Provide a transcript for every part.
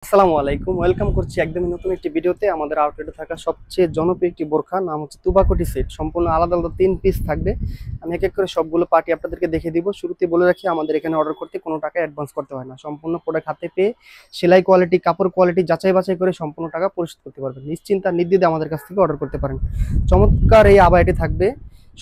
আসসালামু আলাইকুম, ওয়েলকাম করছি একদমই নতুন একটি ভিডিওতে। আমাদের আউটলেটে থাকা সবচেয়ে জনপ্রিয় একটি বোরখা নাম হচ্ছে তুবাকোটি সেট। সম্পূর্ণ আলাদা আলাদা 3 পিস থাকবে। আমি এক এক করে সবগুলো পার্টি আপনাদেরকে দেখে দিব। শুরুতে বলে রাখি, আমাদের এখানে অর্ডার করতে কোনো টাকা অ্যাডভান্স করতে হয় না। সম্পূর্ণ প্রোডাক্ট হাতে পেয়ে সেলাই কোয়ালিটি, কাপড় কোয়ালিটি যাচাই বাছাই করে সম্পূর্ণ টাকা পরিশোধ করতে পারবেন। নিশ্চিন্তা নির্দ্বিধায় আমাদের কাছ থেকে অর্ডার করতে পারেন। চমৎকার এই আবায়াটি থাকবে,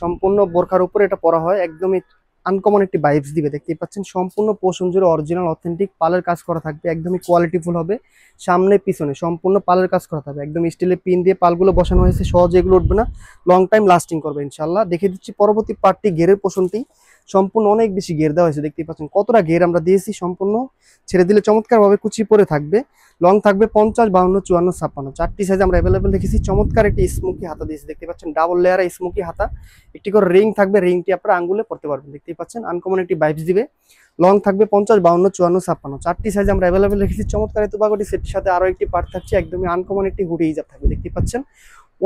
সম্পূর্ণ বোরখার উপরে এটা পরা হয়, একদমই আনকমন একটি ভাইবস দিবে। দেখতেই পাচ্ছেন সম্পূর্ণ পোষণ জুড়ে অরিজিনাল অথেন্টিক পালের কাজ করা থাকবে, একদমই কোয়ালিটিফুল হবে। সামনে পিছনে সম্পূর্ণ পালের কাজ করা থাকবে, একদম স্টিলের পিন দিয়ে পালগুলো বসানো হয়েছে, সহজে এগুলো উঠবে না, লং টাইম লাস্টিং করবে ইনশাল্লাহ। দেখে দিচ্ছি পরবর্তী পার্টটি, ঘেরের পোষণটি সম্পূর্ণ অনেক বেশি ঘের দেওয়া হয়েছে। দেখতেই পাচ্ছেন কতটা ঘের আমরা দিয়েছি, সম্পূর্ণ ছেড়ে দিলে চমৎকার ভাবে কুচি পরে থাকবে। লং থাকবে 50, 52, 54, 56, 4টি সাইজ আমরা অ্যাভেলেবেল রেখেছি। চমৎকার একটি স্মোকি হাতা দিয়েছি, দেখতে পাচ্ছেন ডাবল লেয়ারে স্মোকি হাতা। একটি করে রিং থাকবে, রিংটি আপনারা আঙ্গুলে পড়তে পারবেন। দেখতেই পাচ্ছেন আনকমন একটি ভাইবস দিবে। লং থাকবে 50, 52, 54, 56, 4টি সাইজ আমরা অ্যাভেলেবেল রেখেছি। চমৎকার এই তুবাকোটি সেটের সাথে আরো একটি পার্ট থাকছে, একদমই আনকমন একটি হুডি হিজাব থাকবে। দেখতে পাচ্ছেন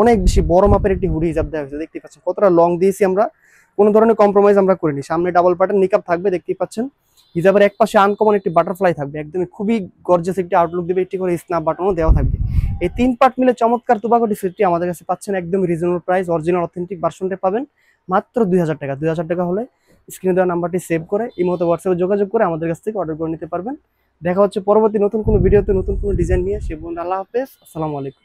অনেক বেশি বড় মাপের একটি হুডি হিজাব দেওয়া হয়েছে। দেখতে পাচ্ছেন কতটা লং দিয়েছি আমরা, কোনো ধরনের কম্প্রোমাইজ আমরা করিনি। সামনে ডাবল পার্টের নিকাব থাকবে, দেখতেই পাচ্ছেন। হিজাবের এক পাশে আনকমন একটি বাটারফ্লাই থাকবে, একদমই খুবই গর্জিয়াস একটি আউটলুক দেবে। একটি করে স্ন্যাপ বাটনও দেওয়া থাকবে। এই 3 পার্ট মিলে চমৎকার তুবাকোটি সেটটি আমাদের কাছে পাচ্ছেন একদম রিজনেবল প্রাইস। অরিজিনাল অথেন্টিক ভার্সনটা পাবেন মাত্র 2000 টাকা। 2000 টাকা হলে স্ক্রিনে দেওয়া নাম্বারটি সেভ করে এই মতো হোয়াটসঅ্যাপে যোগাযোগ করে আমাদের কাছ থেকে অর্ডার করে নিতে পারবেন। দেখা হচ্ছে পরবর্তী নতুন কোনো ভিডিওতে নতুন কোনো ডিজাইন নিয়ে। সে পর্যন্ত আল্লাহ হাফেজ, আসসালামু আলাইকুম।